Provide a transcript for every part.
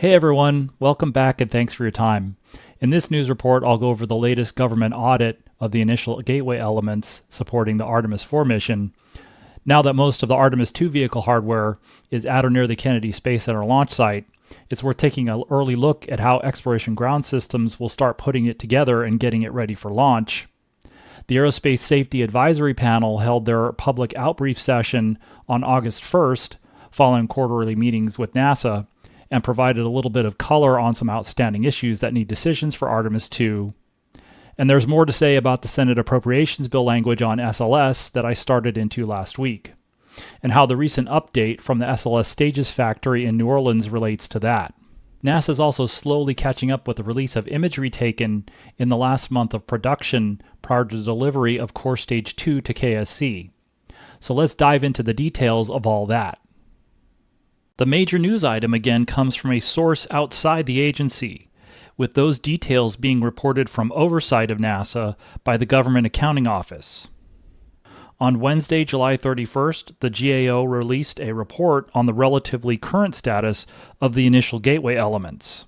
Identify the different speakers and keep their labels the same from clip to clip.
Speaker 1: Hey everyone, welcome back and thanks for your time. In this news report, I'll go over the latest government audit of the initial gateway elements supporting the Artemis IV mission. Now that most of the Artemis II vehicle hardware is at or near the Kennedy Space Center launch site, it's worth taking an early look at how Exploration Ground Systems will start putting it together and getting it ready for launch. The Aerospace Safety Advisory Panel held their public outbrief session on August 1st, following quarterly meetings with NASA, and provided a little bit of color on some outstanding issues that need decisions for Artemis II. And there's more to say about the Senate Appropriations Bill language on SLS that I started into last week, and how the recent update from the SLS Stages factory in New Orleans relates to that. NASA is also slowly catching up with the release of imagery taken in the last month of production prior to the delivery of Core Stage 2 to KSC. So let's dive into the details of all that. The major news item again comes from a source outside the agency, with those details being reported from oversight of NASA by the Government Accounting Office. On Wednesday, July 31st, the GAO released a report on the relatively current status of the initial gateway elements.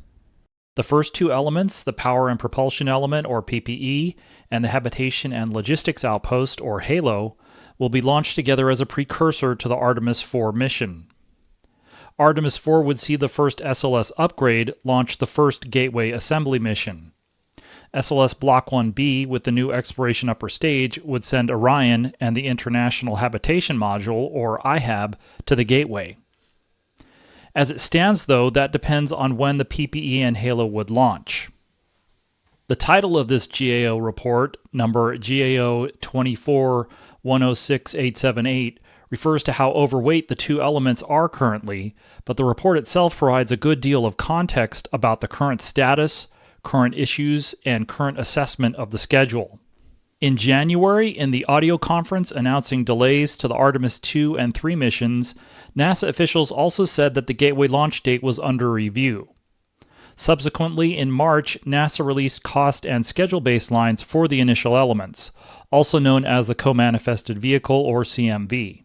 Speaker 1: The first two elements, the Power and Propulsion Element, or PPE, and the Habitation and Logistics Outpost, or HALO, will be launched together as a precursor to the Artemis IV mission. Artemis IV would see the first SLS upgrade launch the first Gateway Assembly mission. SLS Block 1B with the new Exploration Upper Stage would send Orion and the International Habitation Module, or IHAB, to the Gateway. As it stands, though, that depends on when the PPE and HALO would launch. The title of this GAO report, number GAO 24-106878, refers to how overweight the two elements are currently, but the report itself provides a good deal of context about the current status, current issues, and current assessment of the schedule. In January, in the audio conference announcing delays to the Artemis II and III missions, NASA officials also said that the Gateway launch date was under review. Subsequently, in March, NASA released cost and schedule baselines for the initial elements, also known as the Co-Manifested Vehicle, or CMV.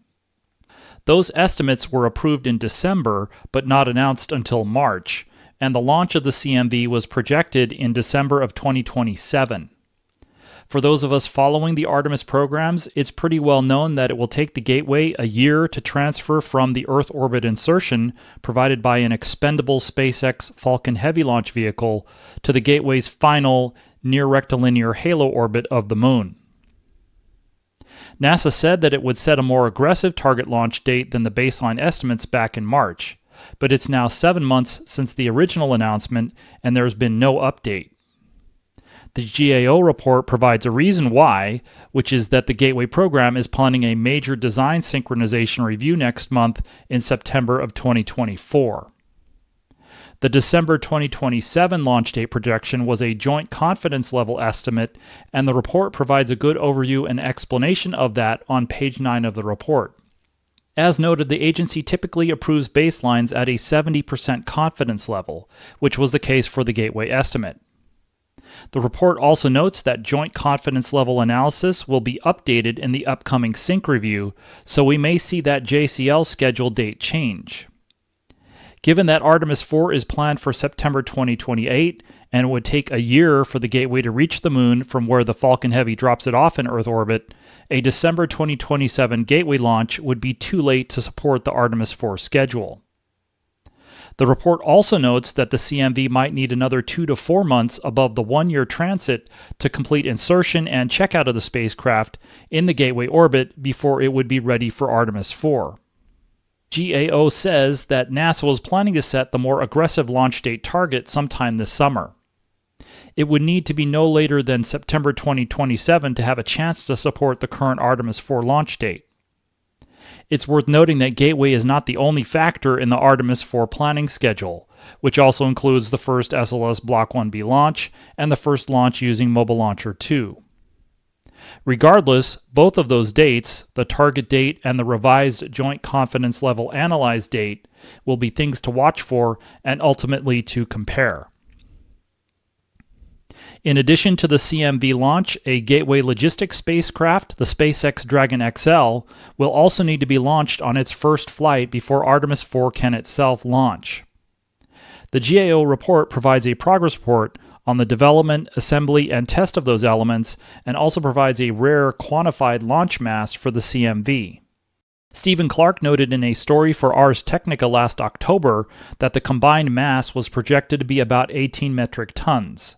Speaker 1: Those estimates were approved in December, but not announced until March, and the launch of the CMV was projected in December of 2027. For those of us following the Artemis programs, it's pretty well known that it will take the Gateway a year to transfer from the Earth orbit insertion provided by an expendable SpaceX Falcon Heavy launch vehicle to the Gateway's final near-rectilinear halo orbit of the Moon. NASA said that it would set a more aggressive target launch date than the baseline estimates back in March, but it's now 7 months since the original announcement and there's been no update. The GAO report provides a reason why, which is that the Gateway program is planning a major design synchronization review next month in September of 2024. The December 2027 launch date projection was a joint confidence level estimate, and the report provides a good overview and explanation of that on page 9 of the report. As noted, the agency typically approves baselines at a 70% confidence level, which was the case for the Gateway estimate. The report also notes that joint confidence level analysis will be updated in the upcoming sync review, so we may see that JCL schedule date change. Given that Artemis IV is planned for September 2028, and it would take a year for the Gateway to reach the Moon from where the Falcon Heavy drops it off in Earth orbit, a December 2027 Gateway launch would be too late to support the Artemis IV schedule. The report also notes that the CMV might need another 2 to 4 months above the 1-year transit to complete insertion and checkout of the spacecraft in the Gateway orbit before it would be ready for Artemis IV. GAO says that NASA was planning to set the more aggressive launch date target sometime this summer. It would need to be no later than September 2027 to have a chance to support the current Artemis IV launch date. It's worth noting that Gateway is not the only factor in the Artemis IV planning schedule, which also includes the first SLS Block 1B launch and the first launch using Mobile Launcher 2. Regardless, both of those dates, the target date and the revised Joint Confidence Level Analyzed date, will be things to watch for and ultimately to compare. In addition to the CMV launch, a Gateway logistics spacecraft, the SpaceX Dragon XL, will also need to be launched on its first flight before Artemis IV can itself launch. The GAO report provides a progress report on the development, assembly, and test of those elements, and also provides a rare quantified launch mass for the CMV. Stephen Clark noted in a story for Ars Technica last October that the combined mass was projected to be about 18 metric tons,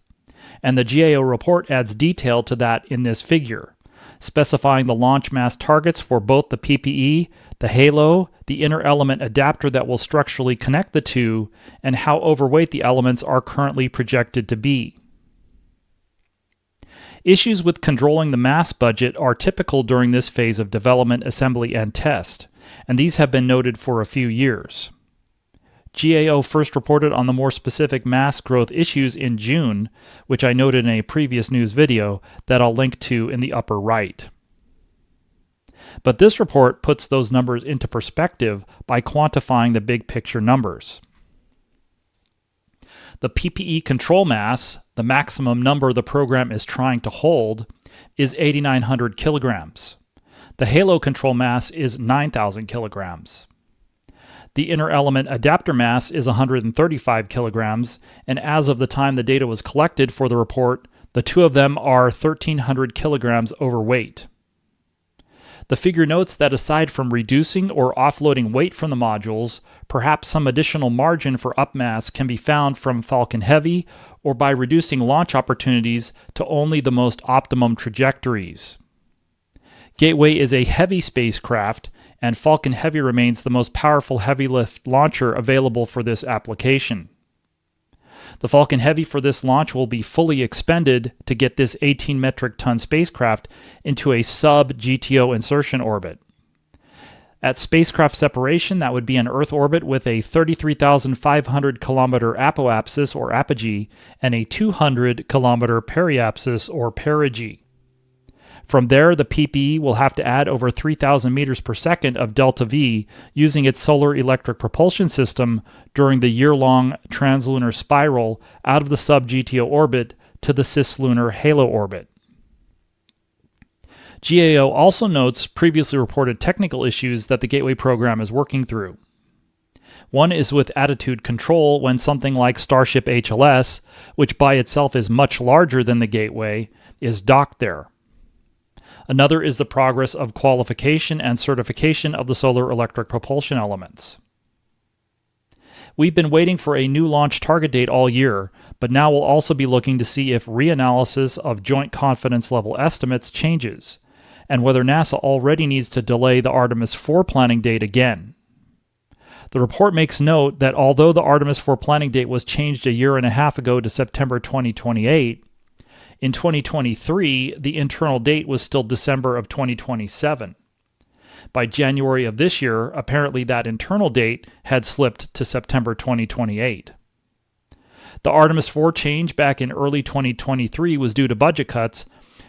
Speaker 1: and the GAO report adds detail to that in this figure, specifying the launch mass targets for both the PPE, the halo, the inner element adapter that will structurally connect the two, and how overweight the elements are currently projected to be. Issues with controlling the mass budget are typical during this phase of development, assembly, and test, and these have been noted for a few years. GAO first reported on the more specific mass growth issues in June, which I noted in a previous news video that I'll link to in the upper right. But this report puts those numbers into perspective by quantifying the big picture numbers. The PPE control mass, the maximum number the program is trying to hold, is 8,900 kilograms. The halo control mass is 9,000 kilograms. The inner element adapter mass is 135 kilograms, and as of the time the data was collected for the report, the two of them are 1,300 kilograms overweight. The figure notes that aside from reducing or offloading weight from the modules, perhaps some additional margin for upmass can be found from Falcon Heavy or by reducing launch opportunities to only the most optimum trajectories. Gateway is a heavy spacecraft, and Falcon Heavy remains the most powerful heavy lift launcher available for this application. The Falcon Heavy for this launch will be fully expended to get this 18 metric ton spacecraft into a sub-GTO insertion orbit. At spacecraft separation, that would be an Earth orbit with a 33,500 kilometer apoapsis or apogee and a 200 kilometer periapsis or perigee. From there, the PPE will have to add over 3,000 meters per second of delta V using its solar electric propulsion system during the year-long translunar spiral out of the sub-GTO orbit to the cislunar halo orbit. GAO also notes previously reported technical issues that the Gateway program is working through. One is with attitude control when something like Starship HLS, which by itself is much larger than the Gateway, is docked there. Another is the progress of qualification and certification of the solar electric propulsion elements. We've been waiting for a new launch target date all year, but now we'll also be looking to see if reanalysis of joint confidence level estimates changes, and whether NASA already needs to delay the Artemis IV planning date again. The report makes note that although the Artemis IV planning date was changed a year and a half ago to September 2028, in 2023, the internal date was still December of 2027. By January of this year, apparently that internal date had slipped to September 2028. The Artemis IV change back in early 2023 was due to budget cuts,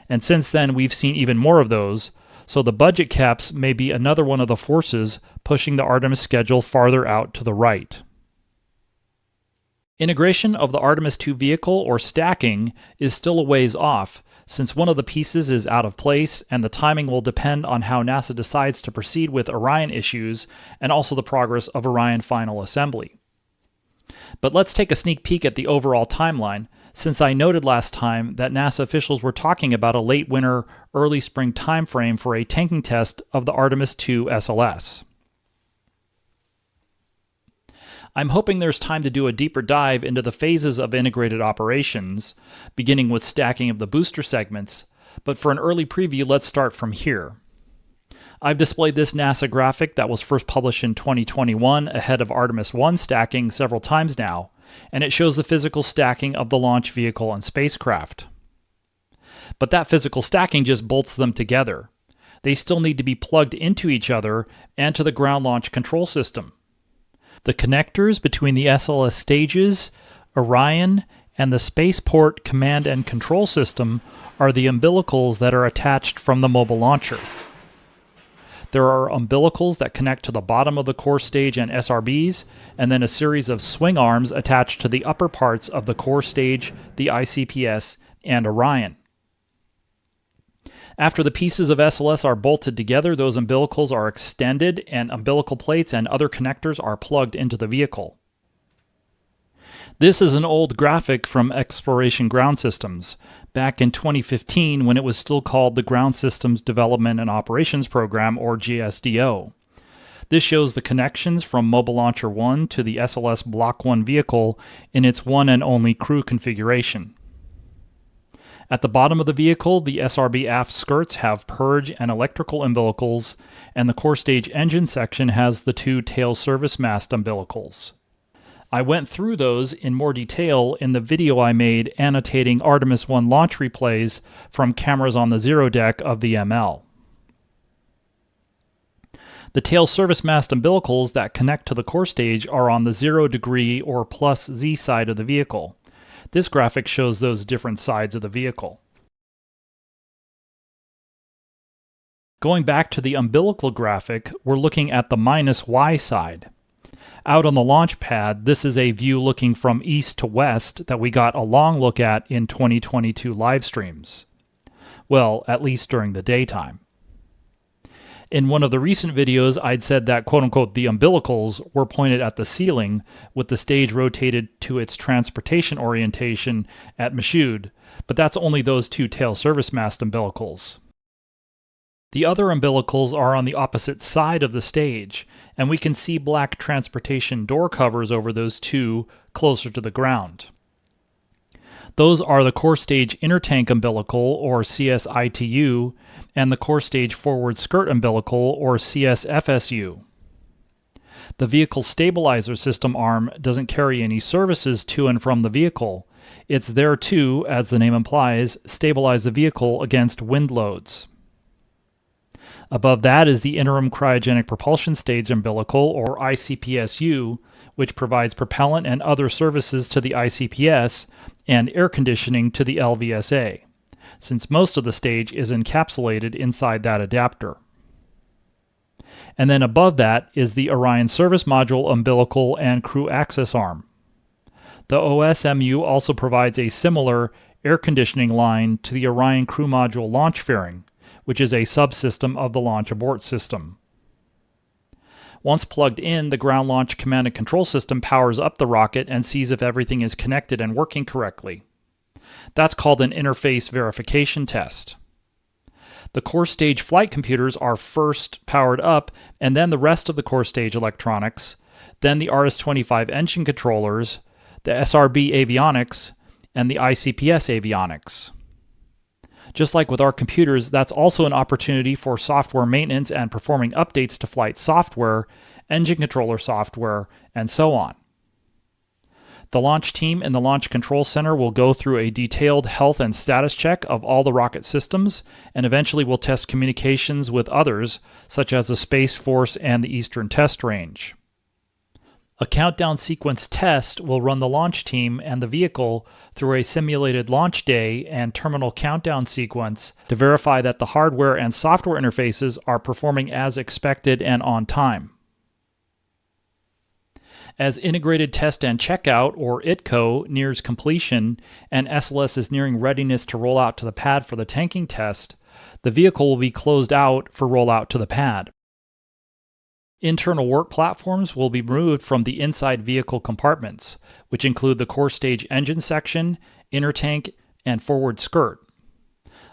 Speaker 1: and since then we've seen even more of those, so the budget caps may be another one of the forces pushing the Artemis schedule farther out to the right. Integration of the Artemis II vehicle, or stacking, is still a ways off, since one of the pieces is out of place, and the timing will depend on how NASA decides to proceed with Orion issues and also the progress of Orion final assembly. But let's take a sneak peek at the overall timeline, since I noted last time that NASA officials were talking about a late winter, early spring timeframe for a tanking test of the Artemis II SLS. I'm hoping there's time to do a deeper dive into the phases of integrated operations, beginning with stacking of the booster segments, but for an early preview, let's start from here. I've displayed this NASA graphic that was first published in 2021 ahead of Artemis I stacking several times now, and it shows the physical stacking of the launch vehicle and spacecraft. But that physical stacking just bolts them together. They still need to be plugged into each other and to the ground launch control system. The connectors between the SLS stages, Orion, and the spaceport command and control system are the umbilicals that are attached from the mobile launcher. There are umbilicals that connect to the bottom of the core stage and SRBs, and then a series of swing arms attached to the upper parts of the core stage, the ICPS, and Orion. After the pieces of SLS are bolted together, those umbilicals are extended and umbilical plates and other connectors are plugged into the vehicle. This is an old graphic from Exploration Ground Systems, back in 2015 when it was still called the Ground Systems Development and Operations Program, or GSDO. This shows the connections from Mobile Launcher 1 to the SLS Block 1 vehicle in its one and only crew configuration. At the bottom of the vehicle, the SRB aft skirts have purge and electrical umbilicals, and the core stage engine section has the two tail service mast umbilicals. I went through those in more detail in the video I made annotating Artemis I launch replays from cameras on the zero deck of the ML. The tail service mast umbilicals that connect to the core stage are on the 0 degree or plus Z side of the vehicle. This graphic shows those different sides of the vehicle. Going back to the umbilical graphic, we're looking at the minus Y side. Out on the launch pad, this is a view looking from east to west that we got a long look at in 2022 live streams. Well, at least during the daytime. In one of the recent videos, I'd said that quote-unquote the umbilicals were pointed at the ceiling with the stage rotated to its transportation orientation at Michoud, but that's only those two tail service mast umbilicals. The other umbilicals are on the opposite side of the stage, and we can see black transportation door covers over those two closer to the ground. Those are the core stage intertank umbilical, or CSITU, and the core stage forward skirt umbilical, or CSFSU. The vehicle stabilizer system arm doesn't carry any services to and from the vehicle. It's there to, as the name implies, stabilize the vehicle against wind loads. Above that is the interim cryogenic propulsion stage umbilical, or ICPSU, which provides propellant and other services to the ICPS and air conditioning to the LVSA, since most of the stage is encapsulated inside that adapter. And then above that is the Orion service module umbilical and crew access arm. The OSMU also provides a similar air conditioning line to the Orion crew module launch fairing, which is a subsystem of the launch abort system. Once plugged in, the ground launch command and control system powers up the rocket and sees if everything is connected and working correctly. That's called an interface verification test. The core stage flight computers are first powered up, and then the rest of the core stage electronics, then the RS-25 engine controllers, the SRB avionics, and the ICPS avionics. Just like with our computers, that's also an opportunity for software maintenance and performing updates to flight software, engine controller software, and so on. The launch team in the Launch Control Center will go through a detailed health and status check of all the rocket systems, and eventually will test communications with others, such as the Space Force and the Eastern Test Range. A countdown sequence test will run the launch team and the vehicle through a simulated launch day and terminal countdown sequence to verify that the hardware and software interfaces are performing as expected and on time. As Integrated Test and Checkout, or ITCO, nears completion and SLS is nearing readiness to roll out to the pad for the tanking test, the vehicle will be closed out for rollout to the pad. Internal work platforms will be removed from the inside vehicle compartments, which include the core stage engine section, intertank, and forward skirt.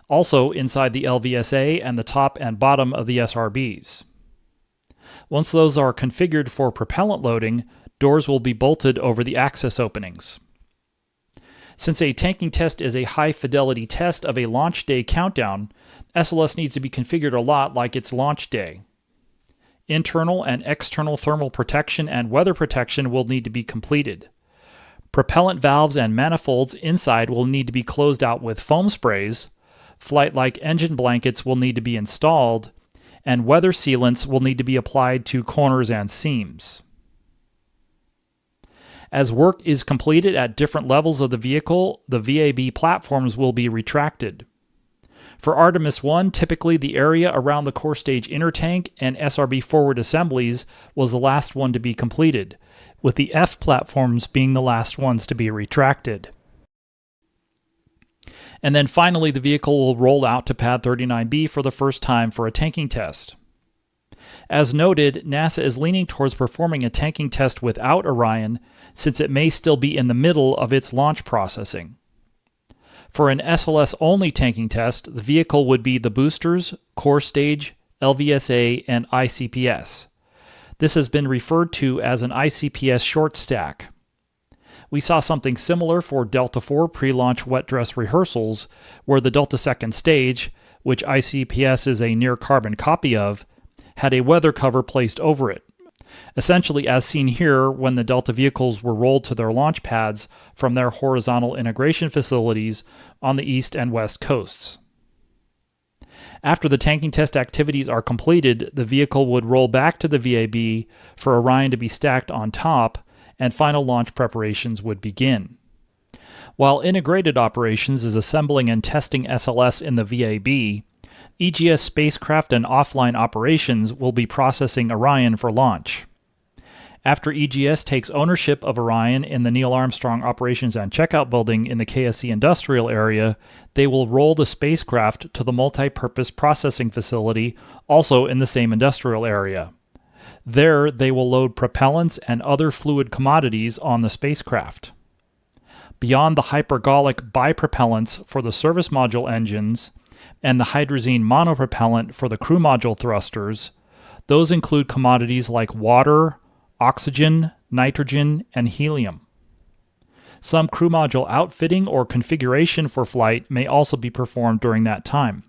Speaker 1: Also inside the LVSA and the top and bottom of the SRBs. Once those are configured for propellant loading, doors will be bolted over the access openings. Since a tanking test is a high-fidelity test of a launch day countdown, SLS needs to be configured a lot like its launch day. Internal and external thermal protection and weather protection will need to be completed. Propellant valves and manifolds inside will need to be closed out with foam sprays, flight-like engine blankets will need to be installed, and weather sealants will need to be applied to corners and seams. As work is completed at different levels of the vehicle, the VAB platforms will be retracted. For Artemis I, typically the area around the core stage intertank and SRB forward assemblies was the last one to be completed, with the F platforms being the last ones to be retracted. And then finally the vehicle will roll out to pad 39B for the first time for a tanking test. As noted, NASA is leaning towards performing a tanking test without Orion, since it may still be in the middle of its launch processing. For an SLS-only tanking test, the vehicle would be the boosters, core stage, LVSA, and ICPS. This has been referred to as an ICPS short stack. We saw something similar for Delta IV pre-launch wet dress rehearsals, where the Delta second stage, which ICPS is a near-carbon copy of, had a weather cover placed over it, essentially as seen here when the Delta vehicles were rolled to their launch pads from their horizontal integration facilities on the east and west coasts. After the tanking test activities are completed, the vehicle would roll back to the VAB for Orion to be stacked on top, and final launch preparations would begin. While integrated operations is assembling and testing SLS in the VAB, EGS spacecraft and offline operations will be processing Orion for launch. After EGS takes ownership of Orion in the Neil Armstrong Operations and Checkout Building in the KSC Industrial Area, they will roll the spacecraft to the Multi-Purpose Processing Facility, also in the same industrial area. There, they will load propellants and other fluid commodities on the spacecraft. Beyond the hypergolic bipropellants for the service module engines and the hydrazine monopropellant for the crew module thrusters, those include commodities like water, oxygen, nitrogen, and helium. Some crew module outfitting or configuration for flight may also be performed during that time.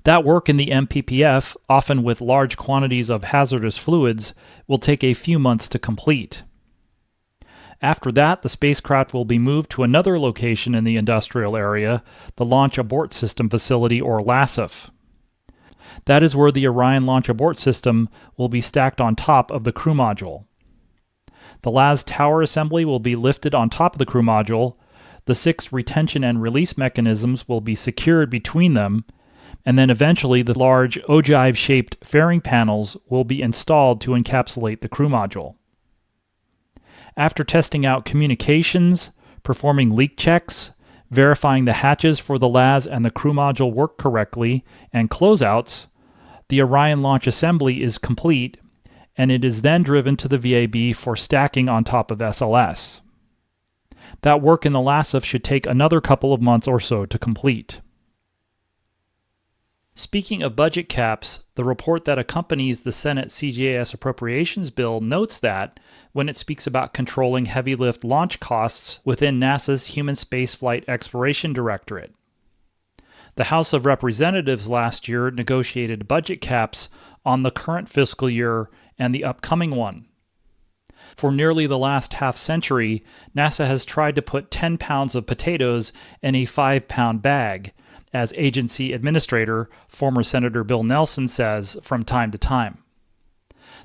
Speaker 1: That work in the MPPF, often with large quantities of hazardous fluids, will take a few months to complete. After that, the spacecraft will be moved to another location in the industrial area, the Launch Abort System Facility, or LASAF. That is where the Orion Launch Abort System will be stacked on top of the crew module. The LAS tower assembly will be lifted on top of the crew module, the 6 retention and release mechanisms will be secured between them, and then eventually the large ogive-shaped fairing panels will be installed to encapsulate the crew module. After testing out communications, performing leak checks, verifying the hatches for the LAS and the crew module work correctly, and closeouts, the Orion launch assembly is complete, and it is then driven to the VAB for stacking on top of SLS. That work in the LASAF should take another couple of months or so to complete. Speaking of budget caps, the report that accompanies the Senate CJS appropriations bill notes that, when it speaks about controlling heavy lift launch costs within NASA's Human Spaceflight Exploration Directorate. The House of Representatives last year negotiated budget caps on the current fiscal year and the upcoming one. For nearly the last half-century, NASA has tried to put 10 pounds of potatoes in a 5-pound bag, as agency administrator, former Senator Bill Nelson says from time to time.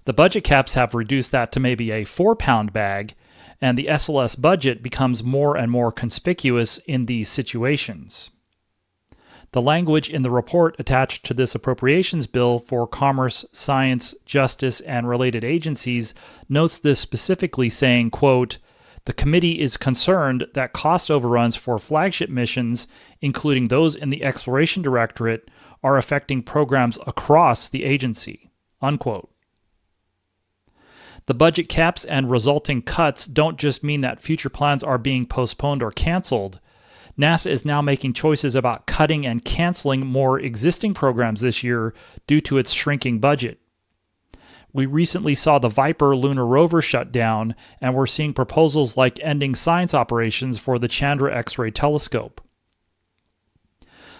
Speaker 1: The budget caps have reduced that to maybe a 4-pound bag, and the SLS budget becomes more and more conspicuous in these situations. The language in the report attached to this appropriations bill for commerce, science, justice, and related agencies notes this specifically, saying, quote, "The committee is concerned that cost overruns for flagship missions, including those in the Exploration Directorate, are affecting programs across the agency." Unquote. The budget caps and resulting cuts don't just mean that future plans are being postponed or canceled. NASA is now making choices about cutting and canceling more existing programs this year due to its shrinking budget. We recently saw the Viper lunar rover shut down, and we're seeing proposals like ending science operations for the Chandra X-ray telescope.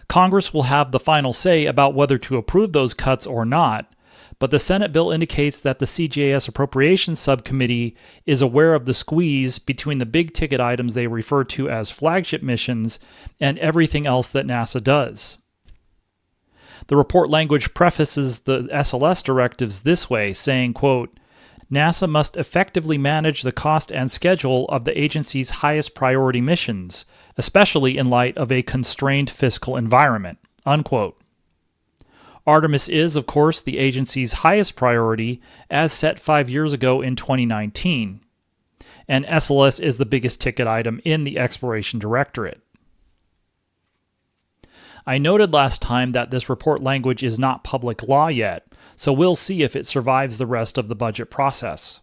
Speaker 1: Congress will have the final say about whether to approve those cuts or not, but the Senate bill indicates that the CJS Appropriations Subcommittee is aware of the squeeze between the big-ticket items they refer to as flagship missions and everything else that NASA does. The report language prefaces the SLS directives this way, saying, quote, "NASA must effectively manage the cost and schedule of the agency's highest priority missions, especially in light of a constrained fiscal environment." Unquote. Artemis is, of course, the agency's highest priority, as set 5 years ago in 2019, and SLS is the biggest ticket item in the Exploration Directorate. I noted last time that this report language is not public law yet, so we'll see if it survives the rest of the budget process.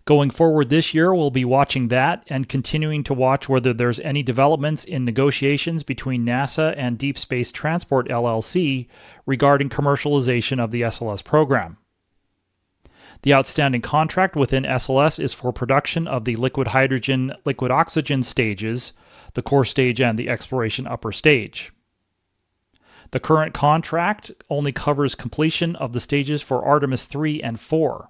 Speaker 1: Going forward this year, we'll be watching that and continuing to watch whether there's any developments in negotiations between NASA and Deep Space Transport LLC regarding commercialization of the SLS program. The outstanding contract within SLS is for production of the liquid hydrogen, liquid oxygen stages, the core stage and the exploration upper stage. The current contract only covers completion of the stages for Artemis II and IV.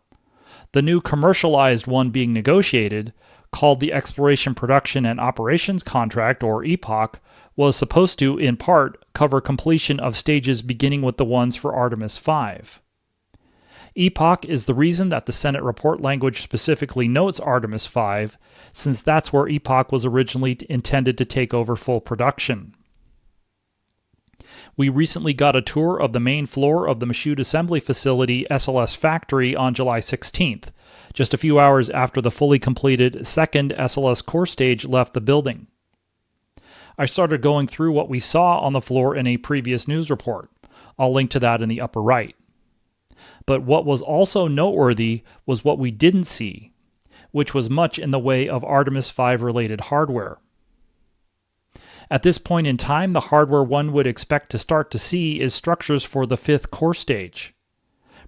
Speaker 1: The new commercialized one being negotiated, called the Exploration Production and Operations Contract, or EPOC, was supposed to, in part, cover completion of stages beginning with the ones for Artemis V. EPOC is the reason that the Senate report language specifically notes Artemis V, since that's where EPOC was originally intended to take over full production. We recently got a tour of the main floor of the Michoud Assembly Facility SLS factory on July 16th, just a few hours after the fully completed second SLS Core Stage left the building. I started going through what we saw on the floor in a previous news report. I'll link to that in the upper right. But what was also noteworthy was what we didn't see, which was much in the way of Artemis V related hardware. At this point in time, the hardware one would expect to start to see is structures for the fifth core stage.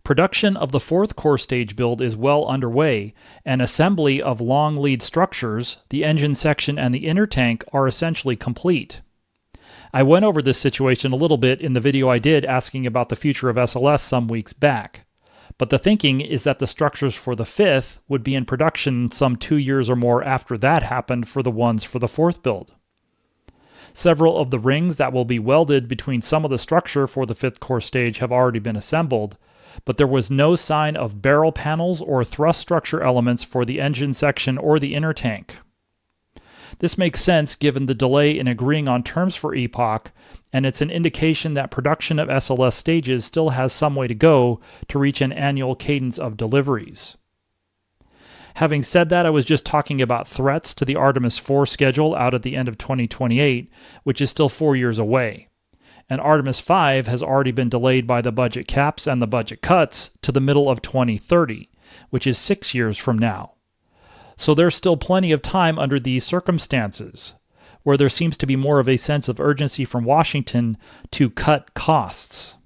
Speaker 1: Production of the fourth core stage build is well underway, and assembly of long lead structures, the engine section and the inner tank, are essentially complete. I went over this situation a little bit in the video I did asking about the future of SLS some weeks back, but the thinking is that the structures for the fifth would be in production some 2 years or more after that happened for the ones for the fourth build. Several of the rings that will be welded between some of the structure for the fifth core stage have already been assembled, but there was no sign of barrel panels or thrust structure elements for the engine section or the inner tank. This makes sense given the delay in agreeing on terms for EPOC, and it's an indication that production of SLS stages still has some way to go to reach an annual cadence of deliveries. Having said that, I was just talking about threats to the Artemis IV schedule out at the end of 2028, which is still 4 years away. And Artemis V has already been delayed by the budget caps and the budget cuts to the middle of 2030, which is 6 years from now. So there's still plenty of time under these circumstances, where there seems to be more of a sense of urgency from Washington to cut costs.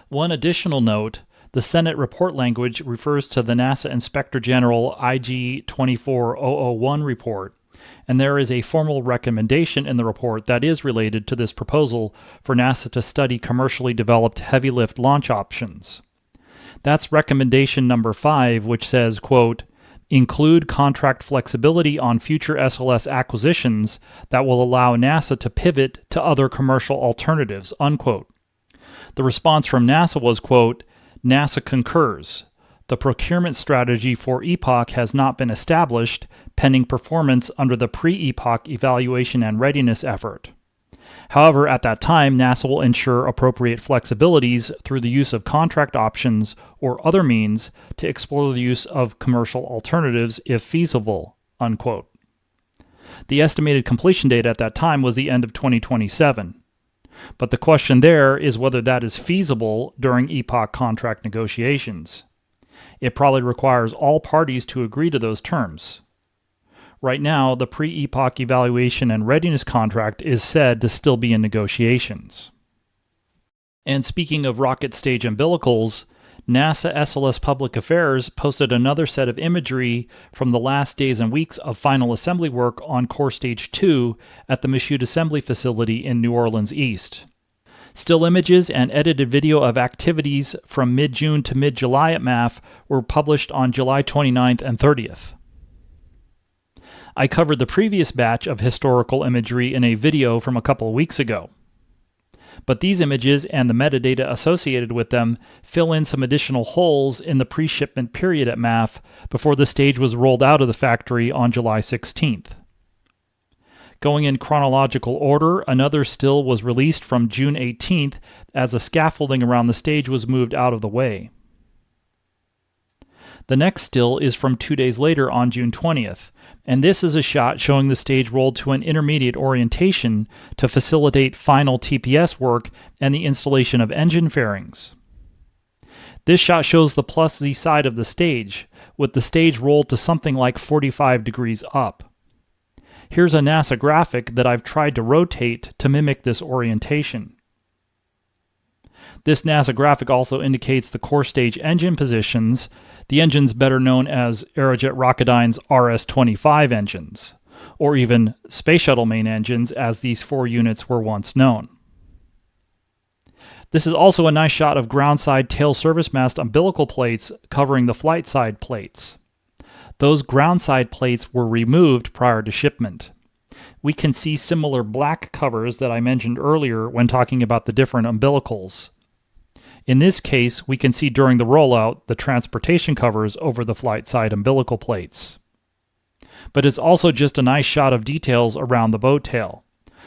Speaker 1: One additional note, the Senate report language refers to the NASA Inspector General IG 24001 report, and there is a formal recommendation in the report that is related to this proposal for NASA to study commercially developed heavy lift launch options. That's recommendation number 5, which says, quote, include contract flexibility on future SLS acquisitions that will allow NASA to pivot to other commercial alternatives, unquote. The response from NASA was, quote, NASA concurs. The procurement strategy for EPOC has not been established, pending performance under the pre-EPOC evaluation and readiness effort. However, at that time, NASA will ensure appropriate flexibilities through the use of contract options or other means to explore the use of commercial alternatives if feasible, unquote. The estimated completion date at that time was the end of 2027. But the question there is whether that is feasible during EPOC contract negotiations. It probably requires all parties to agree to those terms. Right now, the pre-EPOC evaluation and readiness contract is said to still be in negotiations. And speaking of rocket stage umbilicals, NASA SLS Public Affairs posted another set of imagery from the last days and weeks of final assembly work on Core Stage 2 at the Michoud Assembly Facility in New Orleans East. Still images and edited video of activities from mid-June to mid-July at MAF were published on July 29th and 30th. I covered the previous batch of historical imagery in a video from a couple of weeks ago. But these images and the metadata associated with them fill in some additional holes in the pre-shipment period at MAF before the stage was rolled out of the factory on July 16th. Going in chronological order, another still was released from June 18th as the scaffolding around the stage was moved out of the way. The next still is from 2 days later on June 20th, and this is a shot showing the stage rolled to an intermediate orientation to facilitate final TPS work and the installation of engine fairings. This shot shows the plus Z side of the stage, with the stage rolled to something like 45 degrees up. Here's a NASA graphic that I've tried to rotate to mimic this orientation. This NASA graphic also indicates the core stage engine positions, the engines better known as Aerojet Rocketdyne's RS-25 engines, or even Space Shuttle main engines as these 4 units were once known. This is also a nice shot of ground side tail service mast umbilical plates covering the flight side plates. Those ground side plates were removed prior to shipment. We can see similar black covers that I mentioned earlier when talking about the different umbilicals. In this case, we can see during the rollout the transportation covers over the flight side umbilical plates. But it's also just a nice shot of details around the boat tail,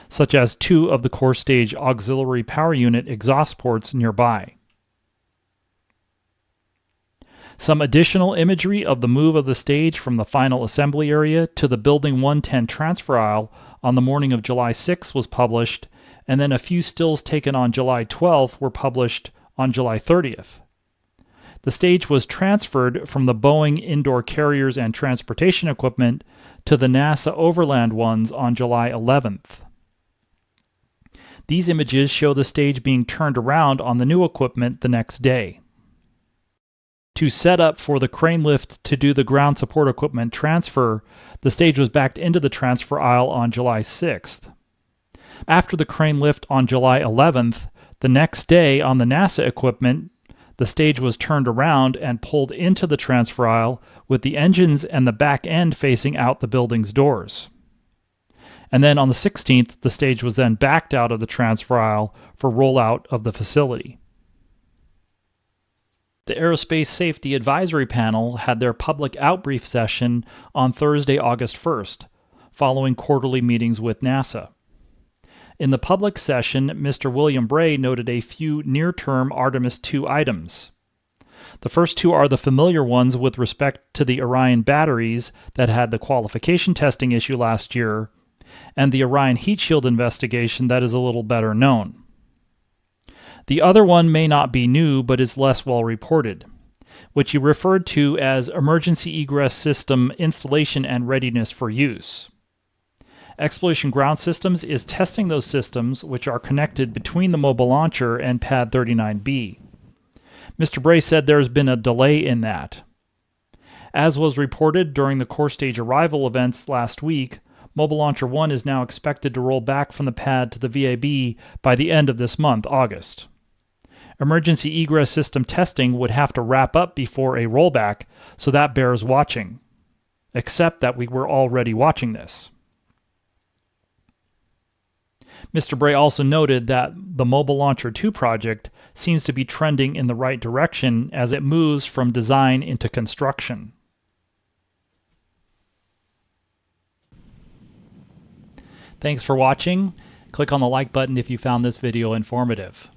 Speaker 1: such as 2 of the core stage auxiliary power unit exhaust ports nearby. Some additional imagery of the move of the stage from the final assembly area to the Building 110 transfer aisle on the morning of July 6 was published, and then a few stills taken on July 12th were published on July 30th. The stage was transferred from the Boeing indoor carriers and transportation equipment to the NASA overland ones on July 11th. These images show the stage being turned around on the new equipment the next day. To set up for the crane lift to do the ground support equipment transfer, the stage was backed into the transfer aisle on July 6th. After the crane lift on July 11th, the next day on the NASA equipment, the stage was turned around and pulled into the transfer aisle with the engines and the back end facing out the building's doors. And then on the 16th, the stage was then backed out of the transfer aisle for rollout of the facility. The Aerospace Safety Advisory Panel had their public outbrief session on Thursday, August 1st, following quarterly meetings with NASA. In the public session, Mr. William Bray noted a few near-term Artemis II items. The first 2 are the familiar ones with respect to the Orion batteries that had the qualification testing issue last year, and the Orion heat shield investigation that is a little better known. The other one may not be new, but is less well reported, which he referred to as Emergency Egress System Installation and Readiness for Use. Exploration Ground Systems is testing those systems which are connected between the mobile launcher and Pad 39B. Mr. Bray said there has been a delay in that. As was reported during the core stage arrival events last week, Mobile Launcher 1 is now expected to roll back from the pad to the VAB by the end of this month, August. Emergency egress system testing would have to wrap up before a rollback, so that bears watching. Except that we were already watching this. Mr. Bray also noted that the Mobile Launcher 2 project seems to be trending in the right direction as it moves from design into construction. Thanks for watching. Click on the like button if you found this video informative.